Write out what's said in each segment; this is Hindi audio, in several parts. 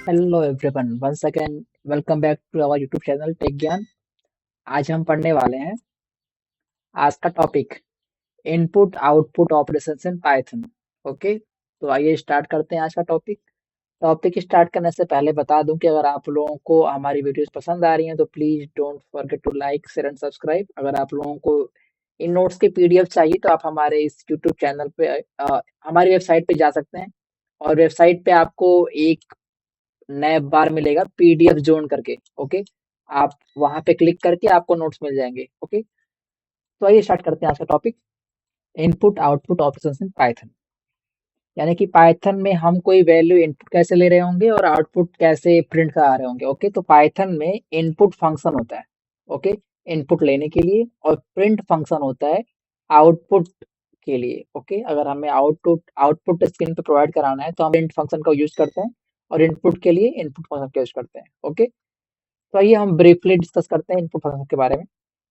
Hello everyone, once again welcome back to our YouTube channel tech Gyan. आज हम पढ़ने वाले हैं आज का topic input output operations in Python. Okay, तो आइए स्टार्ट करते हैं आज का टॉपिक। टॉपिक स्टार्ट करने से पहले बता दूं कि अगर आप लोगों को हमारी वीडियोस पसंद आ रही हैं तो please don't forget to like share and subscribe. अगर आप लोगों को इन नोट्स की पीडीएफ चाहिए तो आप हमारे इस यूट्यूब चैनल पे हमारी वेबसाइट पे जा सकते हैं, और वेबसाइट पे आपको एक नए बार मिलेगा पीडीएफ जोन करके। ओके, आप वहां पे क्लिक करके आपको नोट्स मिल जाएंगे। ओके, तो आइए स्टार्ट करते हैं आज का topic input output operations in Python. यानी कि पाइथन में हम कोई वैल्यू इनपुट कैसे ले रहे होंगे और आउटपुट कैसे प्रिंट करा रहे होंगे। ओके, तो पाइथन में इनपुट फंक्शन होता है, ओके, इनपुट लेने के लिए, और प्रिंट फंक्शन होता है आउटपुट के लिए। ओके, अगर हमें आउटपुट आउटपुट स्क्रीन पे प्रोवाइड कराना है तो हम प्रिंट फंक्शन का यूज करते हैं, और इनपुट के लिए इनपुट फंक्शन का यूज करते हैं। ओके, तो आइए हम ब्रीफली डिस्कस करते हैं इनपुट फंक्शन के बारे में।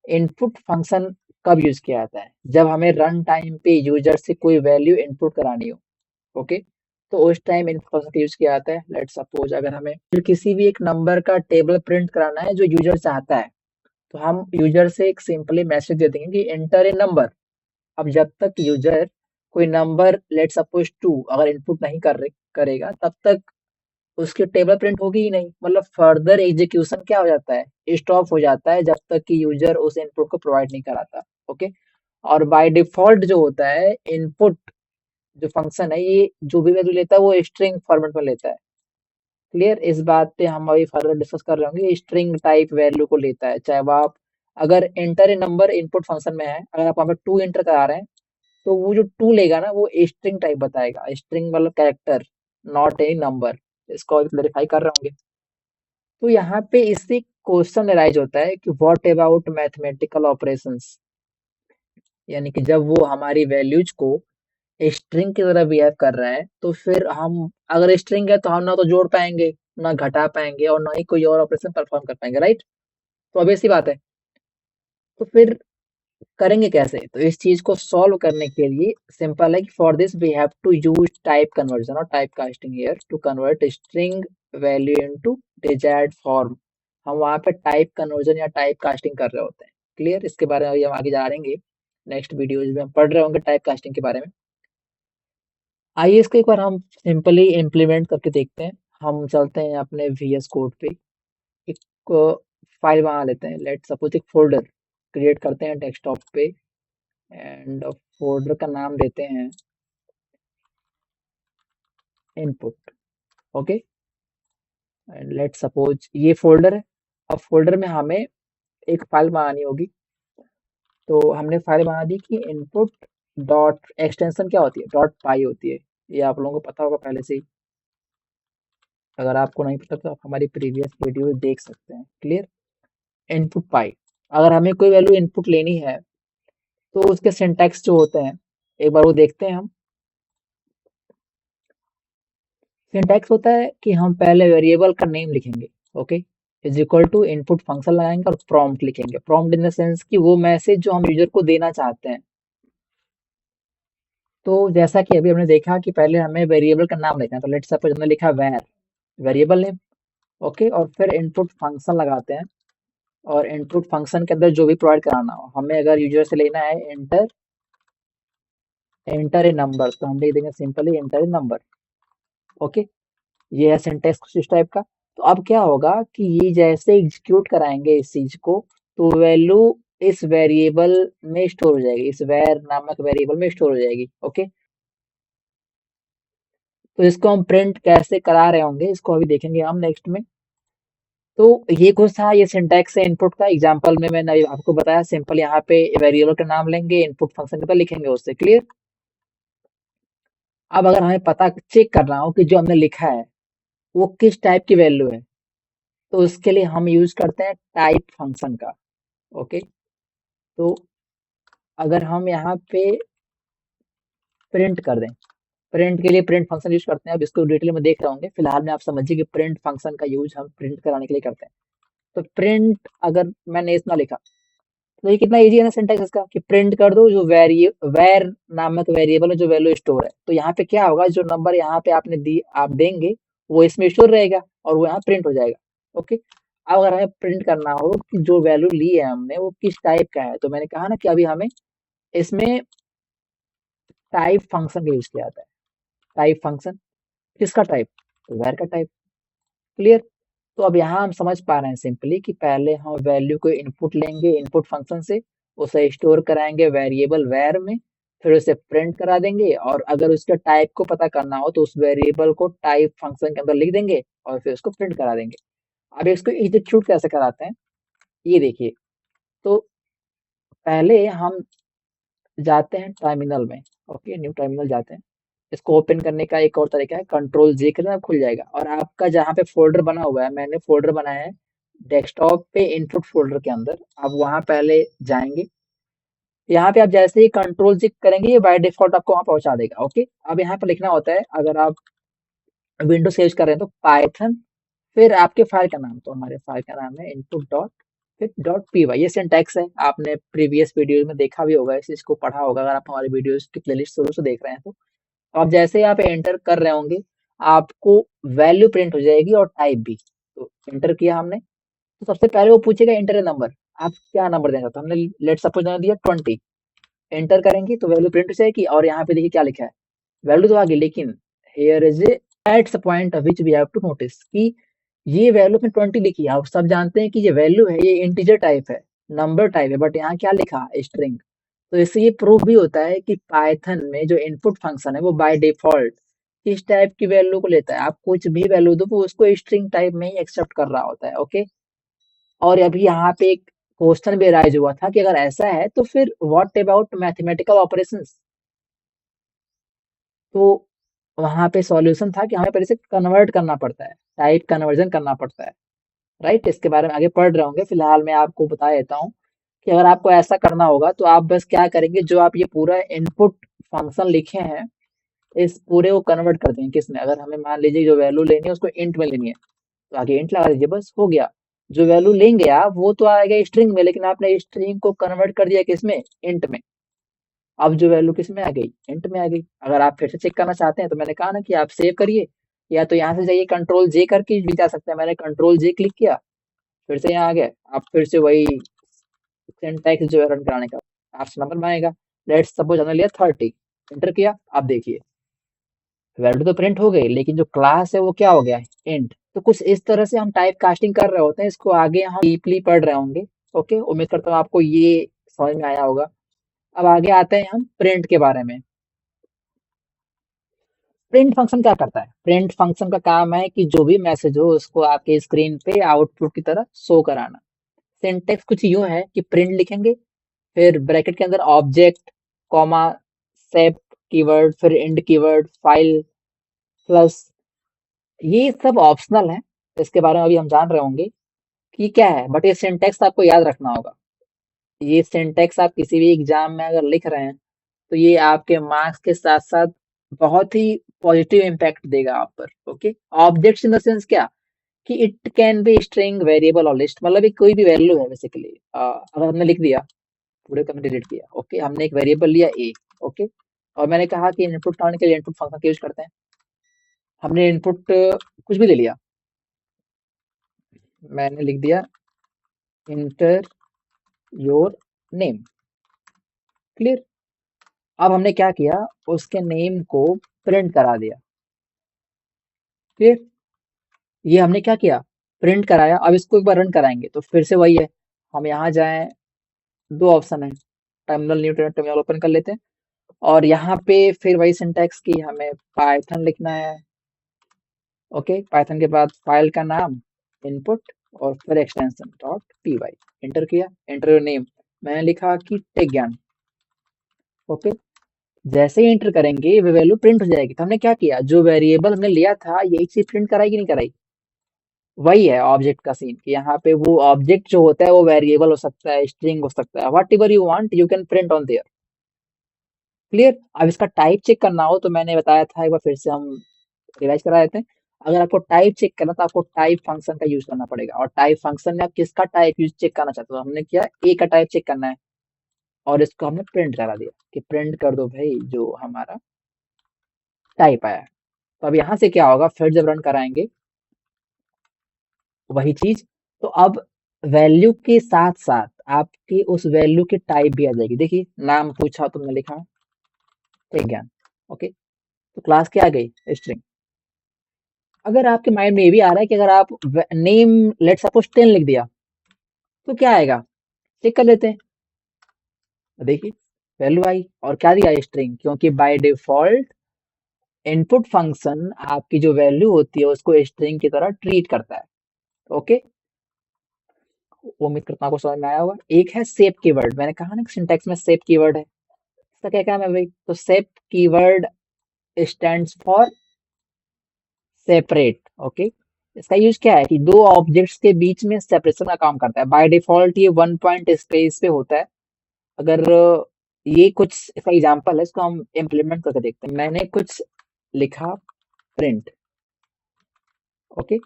इनपुट फंक्शन कब यूज किया जाता है? जब हमें रन टाइम पे यूजर से कोई वैल्यू इनपुट करानी हो। ओके, तो उस टाइम इनपुट फंक्शन का यूज किया जाता है। लेट सपोज अगर हमें किसी भी एक नंबर का टेबल प्रिंट कराना है जो यूजर चाहता है, तो हम यूजर से एक सिंपली मैसेज दे देंगे कि एंटर ए नंबर। अब जब तक यूजर कोई नंबर लेट सपोज 2 अगर इनपुट नहीं करेगा तब तक उसकी टेबल प्रिंट होगी ही नहीं। मतलब फर्दर एग्जीक्यूशन क्या हो जाता है, स्टॉप हो जाता है, जब तक कि यूजर उस इनपुट को प्रोवाइड नहीं कराता। ओके, और बाय डिफॉल्ट जो होता है इनपुट जो फंक्शन है, ये जो भी वैल्यू लेता है वो स्ट्रिंग फॉर्मेट में लेता है। क्लियर? इस बात पे हम अभी फर्दर डिस्कस कर रहे होंगे। स्ट्रिंग टाइप वैल्यू को लेता है, चाहे वो आप अगर enter a number input function में है, अगर आप वहां पर 2 एंटर करा रहे हैं तो वो जो 2 लेगा ना वो स्ट्रिंग टाइप बताएगा। स्ट्रिंग मतलब कैरेक्टर, नॉट ए नंबर। इसको अभी क्लेरिफाई कर रहे होंगे। तो यहाँ पे इससे क्वेश्चन अराइज होता है कि व्हाट अबाउट मैथमेटिकल ऑपरेशंस। यानी कि जब वो हमारी वैल्यूज को स्ट्रिंग की तरह बिहेव कर रहा है, तो फिर हम अगर स्ट्रिंग है तो हम ना तो जोड़ पाएंगे, ना घटा पाएंगे, और ना ही कोई और ऑपरेशन परफॉर्म कर पाएंगे, राइट? तो अब ऐसी बात है, तो फिर करेंगे कैसे? तो इस चीज को सॉल्व करने के लिए सिंपल है कि for this we have to use type conversion और type casting here to convert string value into desired form. हम वहाँ पे टाइप कन्वर्जन या टाइप कास्टिंग कर रहे होते हैं। क्लियर? इसके बारे में अभी हम आगे जा रहेंगे, नेक्स्ट वीडियोज में हम पढ़ रहे होंगे टाइप कास्टिंग के बारे में। आइए इसको एक बार हम सिंपली इम्प्लीमेंट करके देखते हैं। हम चलते हैं अपने VS कोड पे, एक फाइल बना लेते हैं। लेट सपोज एक फोल्डर क्रिएट करते हैं डेस्कटॉप पे, एंड फोल्डर का नाम देते हैं input. Okay, and let suppose ये फोल्डर है। अब फोल्डर में हमें एक फाइल बनानी होगी, तो हमने फाइल बना दी कि इनपुट डॉट एक्सटेंशन क्या होती है, डॉट पाई होती है। ये आप लोगों को पता होगा पहले से ही। अगर आपको नहीं पता तो आप हमारी प्रीवियस वीडियो देख सकते हैं। क्लियर? इनपुट पाई, अगर हमें कोई वैल्यू इनपुट लेनी है तो उसके सिंटैक्स जो होते हैं एक बार वो देखते हैं हम। सिंटैक्स होता है कि हम पहले वेरिएबल का नेम लिखेंगे, okay, is equal to input function लगाएंगे और प्रॉम्प्ट लिखेंगे। प्रॉम्प्ट इन द सेंस कि वो मैसेज जो हम यूजर को देना चाहते हैं। तो जैसा कि अभी हमने देखा कि पहले हमें वेरिएबल का नाम लिखना है, तो लेट्स सपोज हमने लिखा वैर वेरिएबल नेम। ओके, और फिर इनपुट फंक्शन लगाते हैं, और इनपुट फंक्शन के अंदर जो भी प्रोवाइड कराना हो, हमें अगर यूजर से लेना है एंटर ए नंबर, तो हम लिख देंगे simply enter a number. Okay, ये है सिंटेक्स इस टाइप का। तो अब क्या होगा कि ये जैसे एग्जीक्यूट कराएंगे इस चीज को, तो वैल्यू इस वेरिएबल में स्टोर हो जाएगी, इस वैर नामक वेरिएबल में स्टोर हो जाएगी। ओके, तो इसको हम प्रिंट कैसे करा रहे होंगे इसको अभी देखेंगे हम नेक्स्ट में। तो ये कुछ था, ये सिंटैक्स है इनपुट का। एग्जांपल में मैंने अभी आपको बताया, सिंपल यहाँ पे वेरिएबल का नाम लेंगे, इनपुट फंक्शन के बाद लिखेंगे उससे। क्लियर? अब अगर हमें पता चेक करना हो कि जो हमने लिखा है वो किस टाइप की वैल्यू है, तो उसके लिए हम यूज करते हैं टाइप फंक्शन का। ओके, तो अगर हम यहाँ पे प्रिंट कर दें, प्रिंट के लिए प्रिंट फंक्शन यूज करते हैं। अब इसको डिटेल में देख रहे होंगे, फिलहाल में आप समझिए कि प्रिंट फंक्शन का यूज हम प्रिंट कराने के लिए करते हैं। तो प्रिंट अगर मैंने इतना लिखा, तो ये कितना इजी है ना सिंटैक्स इसका, कि प्रिंट कर दो जो वैर नामक वेरिएबल में जो वैल्यू स्टोर है। तो यहाँ पे क्या होगा, जो नंबर यहाँ पे आपने दी आप देंगे वो इसमें स्टोर रहेगा और वो यहाँ प्रिंट हो जाएगा। ओके, अब अगर हमें प्रिंट करना हो कि जो वैल्यू ली है हमने वो किस टाइप का है, तो मैंने कहा ना कि अभी हमें इसमें टाइप फंक्शन का यूज किया जाता है। टाइप फंक्शन किसका टाइप, तो var का टाइप। क्लियर। तो अब यहाँ हम समझ पा रहे हैं सिंपली कि पहले हम वैल्यू को इनपुट लेंगे इनपुट फंक्शन से, उसे स्टोर कराएंगे वेरिएबल वैर में, फिर उसे प्रिंट करा देंगे, और अगर उसके टाइप को पता करना हो तो उस वेरिएबल को टाइप फंक्शन के अंदर लिख देंगे और फिर उसको प्रिंट करा देंगे। अब इसको एग्जीक्यूट कैसे कराते हैं ये देखिए। तो पहले हम जाते हैं टर्मिनल में। ओके, न्यू टर्मिनल जाते हैं। इसको ओपन करने का एक और तरीका है, कंट्रोल जे करना, खुल जाएगा। और आपका जहाँ पे फोल्डर बना हुआ है, मैंने फोल्डर बनाया है डेस्कटॉप पे इनपुट फोल्डर के अंदर, आप वहां पहले जाएंगे। यहाँ पे आप जैसे ही कंट्रोल जे करेंगे ये बाय डिफॉल्ट आपको वहां पहुंचा देगा। ओके, अब यहाँ पे लिखना होता है, अगर आप विंडोज से यूज कर रहे हैं तो पाइथन, फिर आपके फाइल का नाम, तो हमारे फाइल का नाम है इनपुट डॉट फिर डॉट पी वाई। ये सिंटैक्स है, आपने प्रीवियस वीडियो में देखा भी होगा, इस चीज को पढ़ा होगा अगर आप हमारे वीडियोस की प्लेलिस्ट शुरू से देख रहे हैं तो। आप जैसे ही आप एंटर कर रहे होंगे आपको वैल्यू प्रिंट हो जाएगी और टाइप भी। तो एंटर किया हमने, तो सबसे पहले वो पूछेगा एंटर ए नंबर, आप क्या नंबर देना चाहते हो। हमने लेट सपोज दिया 20। एंटर करेंगे तो वैल्यू प्रिंट हो जाएगी, और यहाँ पे देखिए क्या लिखा है, वैल्यू तो आ गई, लेकिन here is at the point which we have to notice कि ये वैल्यू में 20 लिखी है। आप सब जानते हैं कि ये वैल्यू है, ये इंटीजर टाइप है, नंबर टाइप है, बट यहाँ क्या लिखा, स्ट्रिंग। तो इससे ये प्रूफ भी होता है कि पाइथन में जो इनपुट फंक्शन है वो बाय डिफॉल्ट किस टाइप की वैल्यू को लेता है। आप कुछ भी वैल्यू दो वो उसको स्ट्रिंग टाइप में ही एक्सेप्ट कर रहा होता है। ओके, और अभी यहाँ पे एक क्वेश्चन भी राइज हुआ था कि अगर ऐसा है तो फिर व्हाट अबाउट मैथमेटिकल ऑपरेशंस। तो वहां पे सॉल्यूशन था कि हमें पहले से कन्वर्ट करना पड़ता है, टाइप कन्वर्जन करना पड़ता है। राइट, इसके बारे में आगे पढ़ रहे होंगे, फिलहाल मैं आपको बता देता हूँ कि अगर आपको ऐसा करना होगा तो आप बस क्या करेंगे, जो आप ये पूरा इनपुट फंक्शन लिखे हैं इस पूरे को कन्वर्ट कर देंगे किसमें, अगर हमें मान लीजिए जो वैल्यू लेनी है उसको इंट में लेनी है तो आगे इंट लगा दीजिए, बस हो गया। जो वैल्यू लेंगे आप वो तो आएगा स्ट्रिंग में, लेकिन आपने स्ट्रिंग को कन्वर्ट कर दिया किसमें, इंट में। अब जो वैल्यू किसमें आ गई, इंट में आ गई। अगर आप फिर से चेक करना चाहते हैं तो मैंने कहा ना कि आप सेव करिए, या तो यहाँ से जाइए कंट्रोल जे करके भी जा सकते हैं। मैंने कंट्रोल जे क्लिक किया, फिर से यहाँ आ गया। आप फिर से वही सिंटैक्स जो है रन कराने का, आपसे नंबर मांगेगा। लेट्स सपोज हमने लिया 30, एंटर किया। आप देखिए वैल्यू तो प्रिंट हो गई, लेकिन जो क्लास है वो क्या हो गया, इंट। तो कुछ इस तरह से हम टाइप कास्टिंग कर रहे होते हैं, इसको आगे हम डीपली पढ़ रहे होंगे। ओके, उम्मीद करता हूँ आपको ये समझ में आया होगा। अब आगे आते हैं हम प्रिंट के बारे में। प्रिंट फंक्शन क्या करता है, प्रिंट फंक्शन का काम है कि जो भी मैसेज हो उसको आपके स्क्रीन पे आउटपुट की तरह शो कराना। सिंटेक्स कुछ यूं है कि प्रिंट लिखेंगे, फिर ब्रैकेट के अंदर ऑब्जेक्ट, कॉमा, सेप कीवर्ड, फिर एंड कीवर्ड, फाइल, प्लस। ये सब ऑप्शनल है, इसके बारे में अभी हम जान रहे होंगे कि क्या है, बट ये सिंटेक्स आपको याद रखना होगा। ये सिंटेक्स आप किसी भी एग्जाम में अगर लिख रहे हैं तो ये आपके मार्क्स के साथ साथ बहुत ही पॉजिटिव इम्पैक्ट देगा आप पर। Okay, objects in the sense क्या, कि it can be string, variable और लिस्ट, मतलब ये कोई भी वैल्यू है बेसिकली। अगर हमने लिख दिया, पूरे को हमने डिलीट किया। ओके, हमने एक वेरिएबल लिया ए। ओके, और मैंने कहा कि इनपुट करने के लिए इनपुट फंक्शन का यूज करते हैं। हमने इनपुट कुछ भी ले लिया, मैंने लिख दिया इंटर योर नेम। क्लियर। अब हमने क्या किया, उसके नेम को प्रिंट करा दिया। क्लियर, ये हमने क्या किया, प्रिंट कराया। अब इसको एक बार रन कराएंगे तो फिर से वही है, हम यहाँ जाएं, दो ऑप्शन है, टर्मिनल, न्यू टर्मिनल ओपन कर लेते हैं, और यहाँ पे फिर वही सिंटैक्स की हमें पाइथन लिखना है। ओके, पाइथन के बाद फाइल का नाम इनपुट और फिर extension dot P Y. Enter किया, एंटर योर नेम, मैंने लिखा कि टेक ज्ञान। ओके, जैसे ही एंटर करेंगे वो वैल्यू प्रिंट हो जाएगी। तो हमने क्या किया, जो वेरिएबल हमने लिया था यही चीज प्रिंट कराई कि नहीं कराई। वही है ऑब्जेक्ट का सीन, कि यहाँ पे वो ऑब्जेक्ट जो होता है वो वेरिएबल हो सकता है, स्ट्रिंग हो सकता है, what ever you want you can print on their. Clear. अब इसका टाइप चेक करना हो तो मैंने बताया था, एक बार फिर से हम रिवाइज करा देते हैं। अगर आपको टाइप चेक करना तो आपको टाइप फंक्शन का यूज करना पड़ेगा, और टाइप फंक्शन में आप किसका टाइप यूज चेक करना चाहते हो, हमने किया ए का टाइप चेक करना है, और इसको हमने प्रिंट करा दिया कि प्रिंट कर दो भाई जो हमारा टाइप आया है। तो अब यहाँ से क्या होगा, फिर जब रन कराएंगे वही चीज, तो अब वैल्यू के साथ साथ आपके उस वैल्यू की टाइप भी आ जाएगी। देखिए नाम पूछा, तुमने लिखा ठीक ज्ञान, ओके, तो क्लास क्या आ गई, स्ट्रिंग। अगर आपके माइंड में ये भी आ रहा है कि अगर आप नेम लेट सपोज 10 लिख दिया तो क्या आएगा, चेक कर लेते हैं। तो देखिए वैल्यू आई और क्या दिया, स्ट्रिंग, क्योंकि बाय डिफॉल्ट इनपुट फंक्शन आपकी जो वैल्यू होती है उसको स्ट्रिंग की तरह ट्रीट करता है। ओके, उम्मीद करता हूँ आपको समझ में आया होगा। एक है सेप कीवर्ड, मैंने कहा ना सिंटैक्स में सेप कीवर्ड है, इसका क्या काम है भाई, तो sep keyword stands for separate. Okay, इसका यूज क्या है कि दो ऑब्जेक्ट्स के बीच में सेपरेशन का काम करता है। बाय डिफॉल्ट ये वन पॉइंट स्पेस पे होता है। अगर ये कुछ इसका एग्जांपल है, इसको हम इम्प्लीमेंट करके देखते हैं। मैंने कुछ लिखा प्रिंट, ओके,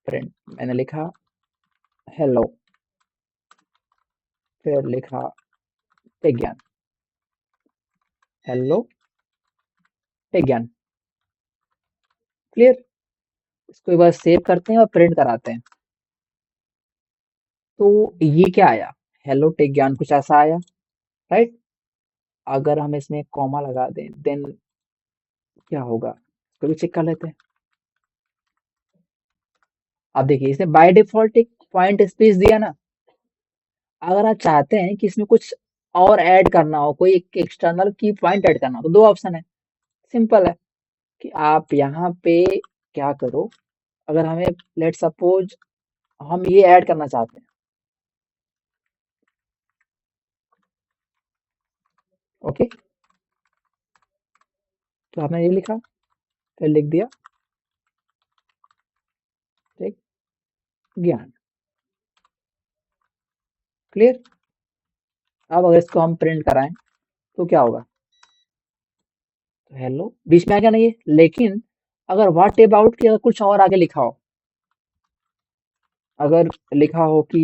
प्रिंट मैंने लिखा हेलो, फिर लिखा विज्ञान, हेलो विज्ञान, क्लियर। इसको एक बार सेव करते हैं और प्रिंट कराते हैं। तो ये क्या आया, हेलो टेक ज्ञान, कुछ ऐसा आया, राइट। अगर हम इसमें कॉमा लगा दें देन क्या होगा, इसको भी चेक कर लेते हैं। अब देखिए इसने बाय डिफॉल्ट एक पॉइंट स्पेस दिया ना। अगर आप चाहते हैं कि इसमें कुछ और ऐड करना हो, कोई एक एक्सटर्नल की पॉइंट ऐड करना हो, तो दो ऑप्शन है, सिंपल है कि आप यहाँ पे क्या करो। अगर हमें लेट सपोज हम ये ऐड करना चाहते हैं, ओके, तो आपने ये लिखा, फिर लिख दिया ठीक ज्ञान, क्लियर। अब अगर इसको हम प्रिंट कराएं तो क्या होगा, तो हेलो बीच में आ गया ना ये, लेकिन अगर व्हाट अबाउट की अगर कुछ और आगे लिखा हो, अगर लिखा हो कि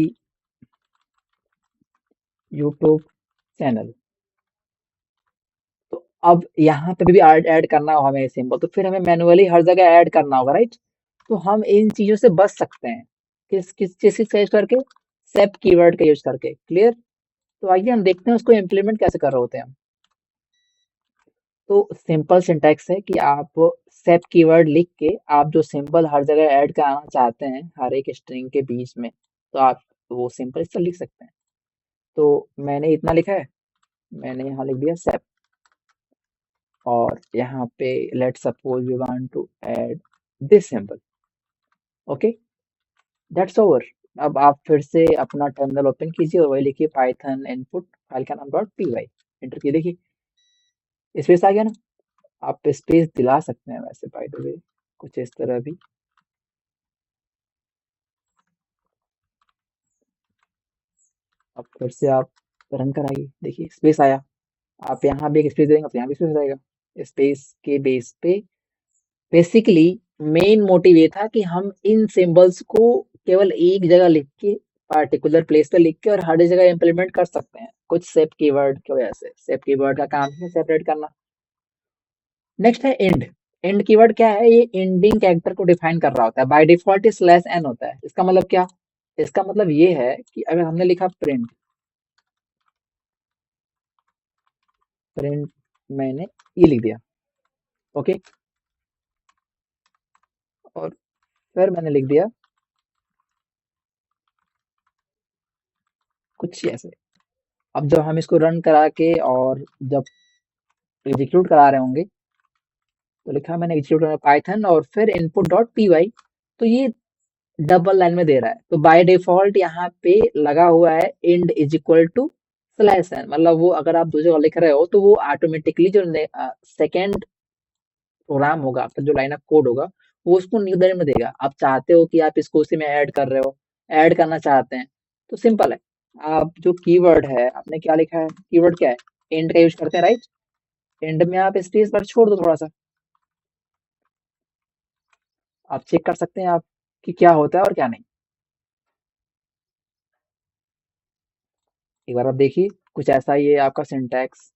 यूट्यूब चैनल, तो अब यहाँ पे भी ऐड करना हो हमें सिंबल, तो फिर हमें मैनुअली हर जगह ऐड करना होगा, राइट। तो हम इन चीजों से बच सकते हैं, किस किस चीज का यूज करके, सेप कीवर्ड का यूज करके, क्लियर। तो आइए हम देखते हैं उसको इम्प्लीमेंट कैसे कर रहे होते हैं हम। तो सिंपल सिंटैक्स है कि आप सेप कीवर्ड लिख के आप जो सिंबल हर जगह ऐड कराना चाहते हैं हर एक स्ट्रिंग के बीच में, तो आप वो सिंपल इससे लिख सकते हैं। तो मैंने इतना लिखा है, मैंने यहाँ लिख दिया सेप, और यहाँ पे let suppose we want to add this symbol, okay, that's over. अब आप फिर से अपना टर्मिनल ओपन कीजिए और वही लिखिए पाइथन इनपुट फाइल का नाम डॉट पी वाई, एंटर की, देखिए स्पेस आ गया ना। आप स्पेस दिला सकते हैं वैसे बाय द वे, कुछ इस तरह भी। अब फिर से आप रन कराइए, देखिए स्पेस आया। आप यहाँ भी एक स्पेस देंगे तो यहाँ भी स्पेस आएगा। स्पेस के बेस पे बेसिकली मेन मोटिव ये था कि हम इन सिंबल्स को केवल एक जगह लिख के, पार्टिकुलर प्लेस पे लिख के और हर जगह इम्प्लीमेंट कर सकते हैं कुछ सेप कीवर्ड की वजह से। सेप कीवर्ड का काम है सेपरेट करना। नेक्स्ट है एंड। एंड कीवर्ड क्या है, ये एंडिंग कैरेक्टर को डिफाइन कर रहा होता है। बाय डिफॉल्ट ये स्लैश एन होता है। इसका मतलब क्या, इसका मतलब ये है कि अगर हमने लिखा प्रिंट, प्रिंट मैंने ये लिख दिया, ओके, और फिर मैंने लिख दिया कुछ ऐसे। अब जब हम इसको रन करा के और जब एग्जीक्यूट करा रहे होंगे, तो लिखा मैंने एग्जीक्यूट करना पाइथन और फिर इनपुट डॉट पी वाई, तो ये डबल लाइन में दे रहा है। तो बाय डिफॉल्ट यहाँ पे लगा हुआ है end is equal to slash N, मतलब वो अगर आप दो जगह लिख रहे हो तो वो ऑटोमेटिकली जो सेकेंड प्रोग्राम होगा, आपका जो लाइन ऑफ कोड होगा, वो उसको निर्धारित में देगा। आप चाहते हो कि आप इसको उसी में ऐड कर रहे हो, ऐड करना चाहते हैं, तो सिंपल है। आप जो कीवर्ड है आपने क्या लिखा है, कीवर्ड क्या है, एंड का यूज करते हैं, राइट। एंड में आप स्पेस बार छोड़ दो थोड़ा सा, आप चेक कर सकते हैं आप कि क्या होता है और क्या नहीं। एक बार आप देखिए, कुछ ऐसा ही है आपका सिंटैक्स।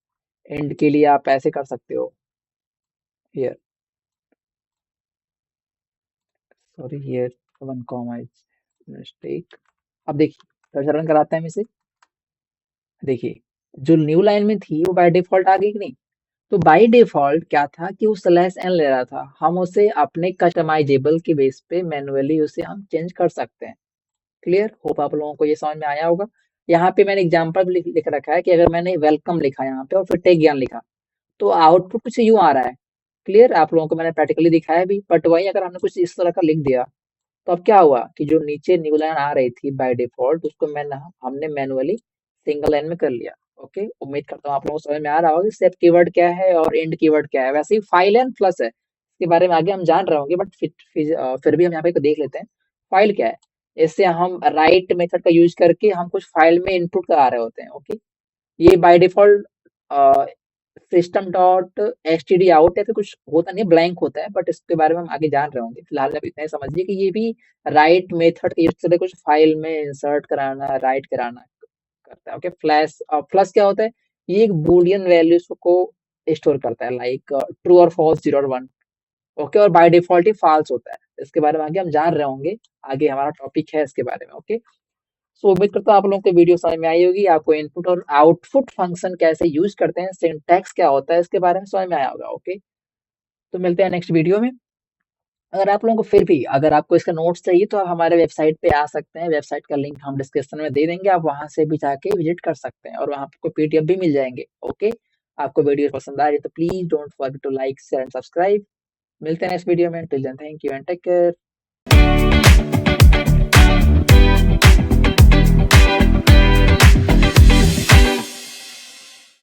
एंड के लिए आप ऐसे कर सकते हो, here sorry here 1 comma is mistake. अब देखिए फिर से रन कराते हैं हम इसे। देखिए जो न्यू लाइन में थी वो बाय डिफॉल्ट आ गई कि नहीं। तो बाय डिफॉल्ट क्या था कि वो स्लैश एन ले रहा था, हम उसे अपने कस्टमाइजेबल के बेस पे मैन्युअली उसे हम चेंज कर सकते हैं। क्लियर, होप आप लोगों को ये समझ में आया होगा। यहाँ पे मैंने एग्जांपल भी लिख रखा है कि अगर मैंने वेलकम लिखा यहाँ पे और फिर टेक ज्ञान लिखा तो आउटपुट कुछ यूं आ रहा है। क्लियर, आप लोगों को मैंने प्रैक्टिकली दिखाया भी, बट वही अगर हमने कुछ इस तरह का लिख दिया तो अब क्या हुआ कि जो नीचे न्यू लाइन आ रही थी बाय डिफॉल्ट उसको हमने मैनुअली सिंगल लाइन में कर लिया। ओके, उम्मीद करता हूँ आप लोगों को समझ में आ रहा होगा कि सेट कीवर्ड क्या है और एंड कीवर्ड क्या है। वैसे ही फाइल एंड प्लस है, इसके बारे में आगे हम जान रहे होंगे, बट फिर भी हम यहाँ पे देख लेते हैं फाइल क्या है। इससे हम राइट मेथड का यूज करके हम कुछ फाइल में इनपुट करा रहे होते हैं। ओके, ये by default system dot S T D out है, फिर कुछ होता नहीं, ब्लैंक होता है, बट इसके बारे में हम आगे जान रहे होंगे। फिलहाल आप इतना ही समझिए कि ये भी राइट मेथड के यूज से कुछ फाइल में इंसर्ट कराना, राइट कराना करता है। ओके, फ्लैश प्लस क्या होता है, ये एक बूलियन वैल्यूज को स्टोर करता है, लाइक ट्रू और फॉल्स, 0 और 1। ओके, और बाय डिफॉल्ट ही फॉल्स होता है। इसके बारे में आगे हम जान रहे होंगे, आगे हमारा टॉपिक है इसके बारे में। ओके, सो उम्मीद करता हूँ आप लोगों को वीडियो समझ में आई होगी, आपको इनपुट और आउटपुट फंक्शन कैसे यूज करते हैं, सिंटैक्स क्या होता है, इसके बारे में समझ में आया होगा। ओके, तो मिलते हैं नेक्स्ट वीडियो में। अगर आप लोगों को फिर भी अगर आपको इसका नोट्स चाहिए तो आप हमारे वेबसाइट पे आ सकते हैं, वेबसाइट का लिंक हम डिस्क्रिप्शन में दे देंगे, आप वहां से भी जाके विजिट कर सकते हैं और वहां आपको पीडीएफ भी मिल जाएंगे। ओके, आपको वीडियो पसंद आ रही है तो please don't forget to like share and subscribe. मिलते हैं नेक्स्ट वीडियो में, till then thank you and take care.